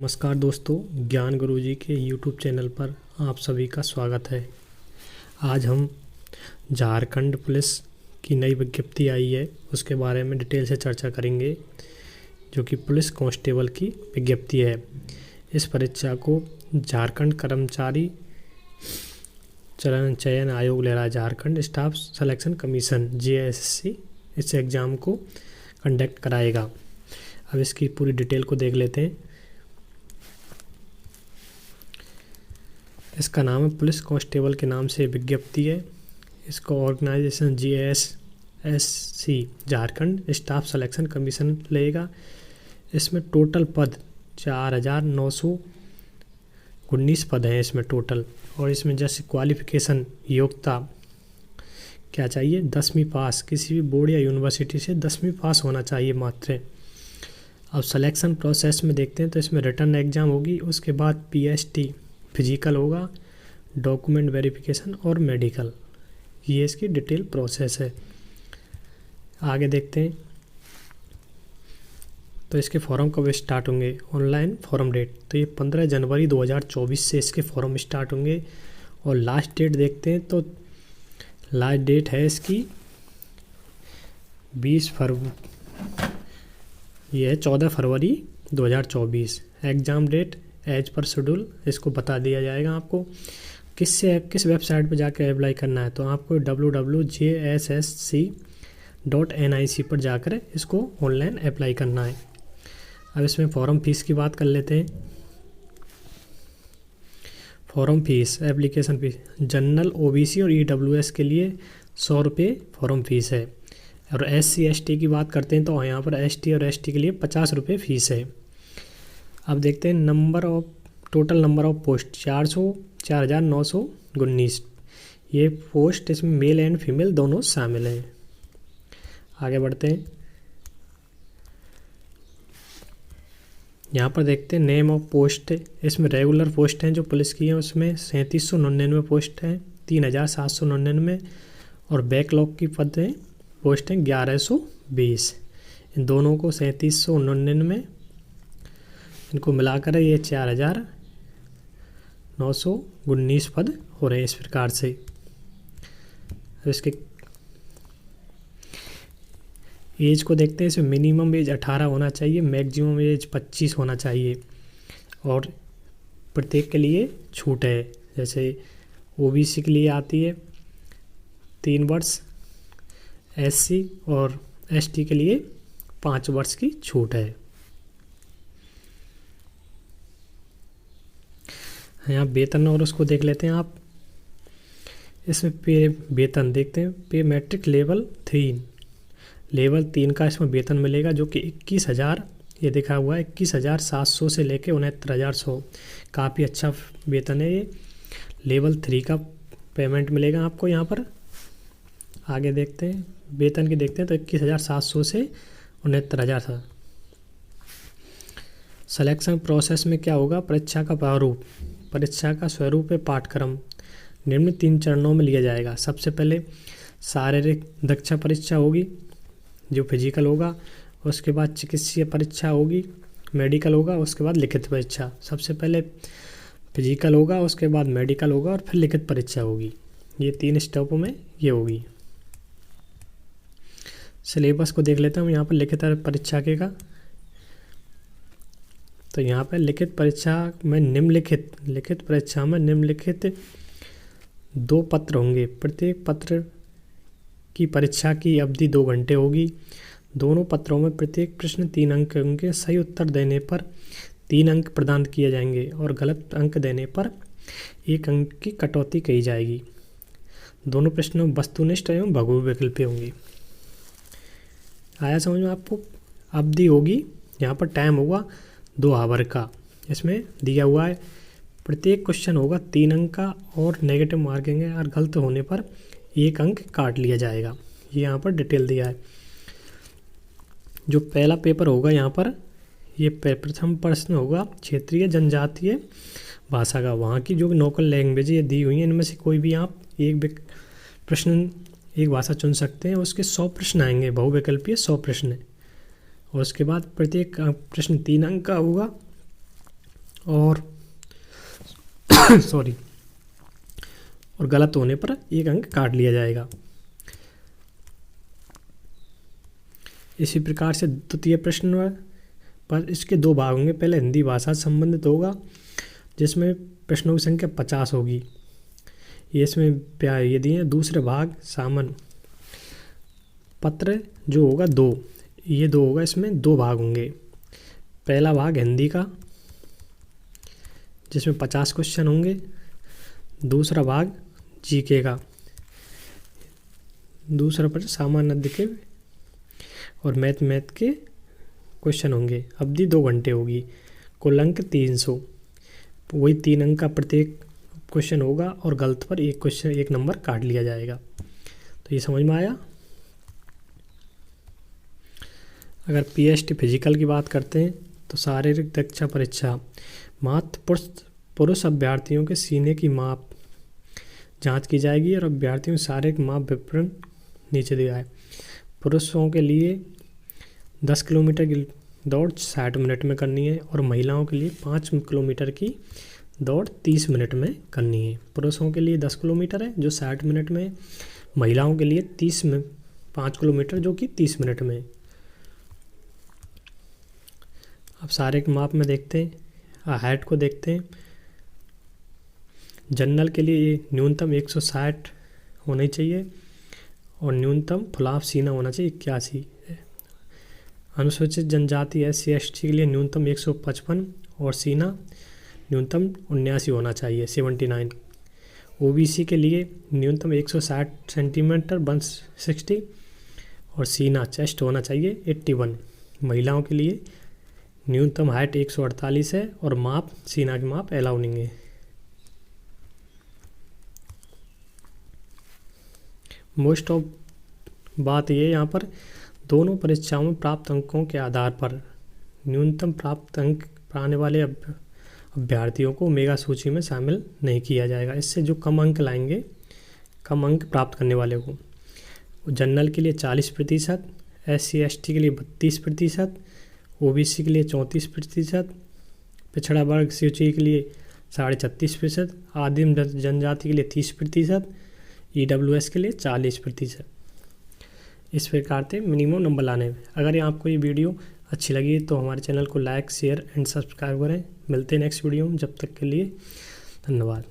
नमस्कार दोस्तों, ज्ञान गुरुजी के YouTube चैनल पर आप सभी का स्वागत है। आज हम झारखंड पुलिस की नई विज्ञप्ति आई है उसके बारे में डिटेल से चर्चा करेंगे, जो कि पुलिस कांस्टेबल की विज्ञप्ति है। इस परीक्षा को झारखंड कर्मचारी चयन आयोग ले रहा है। Jharkhand staff selection commission JSC इस एग्ज़ाम को कंडक्ट कराएगा। अब इसकी पूरी डिटेल को देख लेते हैं। इसका नाम है पुलिस कांस्टेबल के नाम से विज्ञप्ति है। इसको organisation JSC Jharkhand staff selection commission लेगा। इसमें टोटल पद 4,919 पद हैं इसमें टोटल। और इसमें जैसे क्वालिफिकेशन योग्यता क्या चाहिए, 10वीं पास, किसी भी बोर्ड या यूनिवर्सिटी से 10वीं पास होना चाहिए मात्र। अब सिलेक्शन प्रोसेस में देखते हैं तो इसमें रिटर्न एग्ज़ाम होगी, उसके बाद PST फिजिकल होगा, डॉक्यूमेंट वेरिफिकेशन और मेडिकल। ये इसकी डिटेल प्रोसेस है। आगे देखते हैं तो इसके फॉर्म कब स्टार्ट होंगे। ऑनलाइन फॉर्म डेट तो ये 15 जनवरी 2024 से इसके फॉर्म स्टार्ट होंगे। और लास्ट डेट देखते हैं तो लास्ट डेट है इसकी 20 फरवरी, ये है 14 फरवरी 2024। Exam date as per schedule इसको बता दिया जाएगा। आपको किस वेबसाइट पर जाकर अप्लाई करना है तो आपको www.jssc.nic पर जाकर इसको ऑनलाइन अप्लाई करना है। अब इसमें फ़ॉर्म फीस की बात कर लेते हैं। Form fees, application fees general OBC और EWS के लिए 100 रुपये फ़ॉर्म फीस है। और SC ST की बात करते हैं तो यहाँ पर ST और ST के लिए 50 रुपये फ़ीस है। अब देखते हैं टोटल नंबर ऑफ पोस्ट 4,919। ये पोस्ट इसमें मेल एंड फीमेल दोनों शामिल हैं। आगे बढ़ते हैं। यहाँ पर देखते हैं नेम ऑफ पोस्ट। इसमें रेगुलर पोस्ट हैं जो पुलिस की हैं, उसमें 3799 पोस्ट हैं, 3799। और बैकलॉग की पद हैं पोस्ट हैं 1120। इन दोनों को 3799 इनको मिलाकर ये 4,919 पद हो रहे हैं इस प्रकार से। इसके एज को देखते हैं। इसमें मिनिमम एज 18 होना चाहिए, मैक्सिमम एज 25 होना चाहिए। और प्रत्येक के लिए छूट है। जैसे OBC के लिए आती है 3 वर्ष, SC और ST के लिए 5 वर्ष की छूट है। यहाँ वेतन और उसको देख लेते हैं आप। इसमें पे वेतन देखते हैं। पे मैट्रिक लेवल 3 का इसमें वेतन मिलेगा, जो कि 21,000 ये दिखा हुआ है, 21,700 से लेके 69,100। काफ़ी अच्छा वेतन है ये। लेवल 3 का पेमेंट मिलेगा आपको यहाँ पर। आगे देखते हैं वेतन की, देखते हैं तो 21,700 से 69,100। सिलेक्शन प्रोसेस में क्या होगा, परीक्षा का प्रारूप, परीक्षा का स्वरूप है पाठ्यक्रम निम्न 3 चरणों में लिया जाएगा। सबसे पहले शारीरिक दक्षता परीक्षा होगी जो फिजिकल होगा, उसके बाद चिकित्सीय परीक्षा होगी, मेडिकल होगा, उसके बाद लिखित परीक्षा। सबसे पहले फिजिकल होगा, उसके बाद मेडिकल होगा और फिर लिखित परीक्षा होगी। ये 3 स्टेपों में ये होगी। सिलेबस को देख लेते हैं हम यहाँ पर लिखित परीक्षा के का। तो यहाँ पर लिखित परीक्षा में लिखित परीक्षा में निम्नलिखित 2 पत्र होंगे। प्रत्येक पत्र की परीक्षा की अवधि 2 घंटे होगी। दोनों पत्रों में प्रत्येक प्रश्न 3 अंक होंगे। सही उत्तर देने पर 3 अंक प्रदान किए जाएंगे और गलत अंक देने पर 1 अंक की कटौती की जाएगी। दोनों प्रश्नों वस्तुनिष्ठ एवं बहुविकल्पीय होंगी। आया समझ में आपको। अवधि होगी, यहाँ पर टाइम होगा 2 आवर का। इसमें दिया हुआ है प्रत्येक क्वेश्चन होगा 3 अंक का और नेगेटिव मार्किंग है, और गलत होने पर 1 अंक काट लिया जाएगा। ये यहाँ पर डिटेल दिया है। जो पहला पेपर होगा यहाँ पर, ये प्रथम प्रश्न होगा क्षेत्रीय जनजातीय भाषा का। वहाँ की जो लोकल लैंग्वेज ये दी हुई है, इनमें से कोई भी आप एक भाषा चुन सकते हैं। उसके 100 प्रश्न आएंगे, बहुविकल्पीय 100 प्रश्न। और उसके बाद प्रत्येक प्रश्न 3 अंक का होगा और सॉरी, और गलत होने पर 1 अंक काट लिया जाएगा। इसी प्रकार से द्वितीय प्रश्न पर इसके 2 भाग होंगे। पहले हिंदी भाषा से संबंधित होगा जिसमें प्रश्नों की संख्या 50 होगी, ये इसमें ये दिए। दूसरे भाग सामान्य पत्र जो होगा 2, ये 2 होगा, इसमें 2 भाग होंगे। पहला भाग हिंदी का जिसमें 50 क्वेश्चन होंगे, दूसरा भाग जीके का, दूसरा प्रश्न सामान्य अध्ययन के और मैथ के क्वेश्चन होंगे। अवधि 2 घंटे होगी, कुल अंक 300, वही 3 अंक का प्रत्येक क्वेश्चन होगा और गलत पर 1 नंबर काट लिया जाएगा। तो ये समझ में आया। अगर पीएचटी फिजिकल की बात करते हैं तो शारीरिक दक्षता परीक्षा मात्र पुरुष अभ्यर्थियों के सीने की माप जांच की जाएगी और अभ्यर्थियों के शारीरिक माप विवरण नीचे दिया है। पुरुषों के लिए 10 किलोमीटर की दौड़ 60 मिनट में करनी है और महिलाओं के लिए 5 किलोमीटर की दौड़ 30 मिनट में करनी है। पुरुषों के लिए 10 किलोमीटर है जो 60 मिनट में, महिलाओं के लिए 5 किलोमीटर जो कि 30 मिनट में। अब शारीरिक माप में देखते हैं, हाइट को देखते हैं। जनरल के लिए न्यूनतम 160 होनी चाहिए और न्यूनतम फुलाव सीना होना चाहिए 81। अनुसूचित जनजाति SC/ST के लिए न्यूनतम 155 और सीना न्यूनतम 79 होना चाहिए 79। OBC के लिए न्यूनतम 160 सेंटीमीटर 160 और सीना चेस्ट होना चाहिए 81। महिलाओं के लिए न्यूनतम हाइट 148 है और माप सीना की माप अलाउ नहीं है। मोस्ट ऑफ बात ये यहाँ पर दोनों परीक्षाओं में प्राप्त अंकों के आधार पर न्यूनतम प्राप्त अंक पाने वाले अभ्यर्थियों को मेगा सूची में शामिल नहीं किया जाएगा। इससे जो कम अंक लाएंगे, कम अंक प्राप्त करने वाले को, जनरल के लिए 40%, SC/ST के लिए 32%, OBC के लिए 34%, पिछड़ा वर्ग सूची के लिए 36.5%, आदिम जनजाति के लिए 30%, EWS के लिए 40%। इस प्रकार से मिनिमम नंबर लाने में। अगर आपको ये वीडियो अच्छी लगी तो हमारे चैनल को लाइक, शेयर एंड सब्सक्राइब करें। मिलते हैं नेक्स्ट वीडियो में, जब तक के लिए धन्यवाद।